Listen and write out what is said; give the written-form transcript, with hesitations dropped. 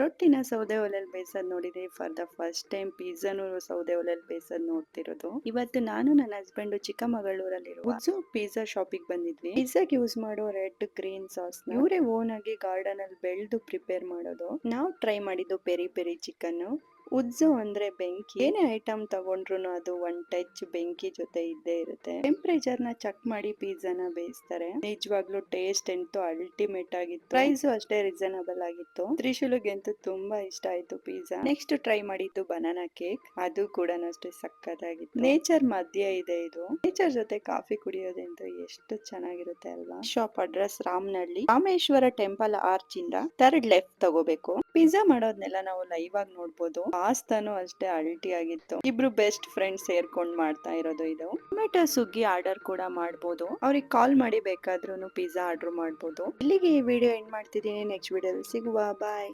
ರೊಟ್ಟಿನ ಸೌದೆ ಒಲೆಯಲ್ಲಿ ಬೇಯಿಸೋದ್ ನೋಡಿದೆ ಫಾರ್ ದ ಫಸ್ಟ್ ಟೈಮ್. ಪಿಜ್ಜಾನು ಸೌದೆ ಒಲೆಯಲ್ಲಿ ಬೇಯಿಸೋದ್ ನೋಡ್ತಿರೋದು. ಇವತ್ತು ನಾನು ನನ್ನ ಹಸ್ಬೆಂಡ್ ಚಿಕ್ಕಮಗಳೂರಲ್ಲಿರುವ ಉಜ್ಜು ಪಿಜ್ಜಾ ಶಾಪಿಗೆ ಬಂದಿದ್ವಿ. ಪಿಜ್ಜಾಗೆ ಯೂಸ್ ಮಾಡೋ ರೆಡ್ ಗ್ರೀನ್ ಸಾಸ್ ಇವರೇ ಓನ್ ಆಗಿ ಗಾರ್ಡನ್ ಅಲ್ಲಿ ಬೆಳೆದು ಪ್ರಿಪೇರ್ ಮಾಡೋದು. ನಾವು ಟ್ರೈ ಮಾಡಿದ್ದು ಪೆರಿ ಪೆರಿ ಚಿಕನ್. ಉಜ್ಜು ಅಂದ್ರೆ ಬೆಂಕಿ. ಏನೇ ಐಟಮ್ ತಗೊಂಡ್ರು ಅದು ಒನ್ ಟಚ್ ಬೆಂಕಿ ಜೊತೆ ಇದ್ದೇ ಇರುತ್ತೆ. ಟೆಂಪರೇಚರ್ ನ ಚೆಕ್ ಮಾಡಿ ಪಿಜ್ಜಾನ ಬೇಯಿಸ್ತಾರೆ. ನಿಜವಾಗ್ಲೂ ಟೇಸ್ಟ್ ಅಂತೂ ಅಲ್ಟಿಮೇಟ್ ಆಗಿತ್ತು. ಪ್ರೈಸ್ ಅಷ್ಟೇ ರೀಸನಬಲ್ ಆಗಿತ್ತು. ತ್ರಿಶೂಲಿಗೆ ಅಂತೂ ತುಂಬಾ ಇಷ್ಟ ಆಯ್ತು ಪಿಜ್ಜಾ. ನೆಕ್ಸ್ಟ್ ಟ್ರೈ ಮಾಡಿದ್ದು ಬನಾನಾ ಕೇಕ್. ಅದು ಕೂಡ ಅಷ್ಟೇ ಸಕ್ಕತ್ತಾಗಿತ್ತು. ನೇಚರ್ ಮಧ್ಯೆ ಇದೆ ಇದು. ನೇಚರ್ ಜೊತೆ ಕಾಫಿ ಕುಡಿಯೋದಂತೂ ಎಷ್ಟು ಚೆನ್ನಾಗಿರುತ್ತೆ ಅಲ್ವಾ. Shop address Ramanahalli, Rameshwara temple arch ಇಂದ ಥರ್ಡ್ ಲೆಫ್ಟ್ ತಗೋಬೇಕು. ಪಿಜ್ಜಾ ಮಾಡೋದ್ನೆಲ್ಲ ನಾವು ಲೈವ್ ಆಗಿ ನೋಡ್ಬೋದು. ಪಾಸ್ತಾನು ಅಷ್ಟೇ ಅಲ್ಟಿ ಆಗಿತ್ತು. ಇಬ್ರು ಬೆಸ್ಟ್ ಫ್ರೆಂಡ್ಸ್ ಸೇರ್ಕೊಂಡ್ ಮಾಡ್ತಾ ಇರೋದು ಇದು. ಟೊಮೆಟೊ ಸುಗ್ಗಿ ಆರ್ಡರ್ ಕೂಡ ಮಾಡ್ಬೋದು. ಅವ್ರಿಗೆ ಕಾಲ್ ಮಾಡಿ ಬೇಕಾದ್ರೂ ಪಿಜ್ಜಾ ಆರ್ಡರ್ ಮಾಡ್ಬೋದು. ಇಲ್ಲಿಗೆ ಈ ವಿಡಿಯೋ ಎಂಡ್ ಮಾಡ್ತಿದ್ದೀನಿ. ನೆಕ್ಸ್ಟ್ ವಿಡಿಯೋದಲ್ಲಿ ಸಿಗುವ. ಬಾಯ್.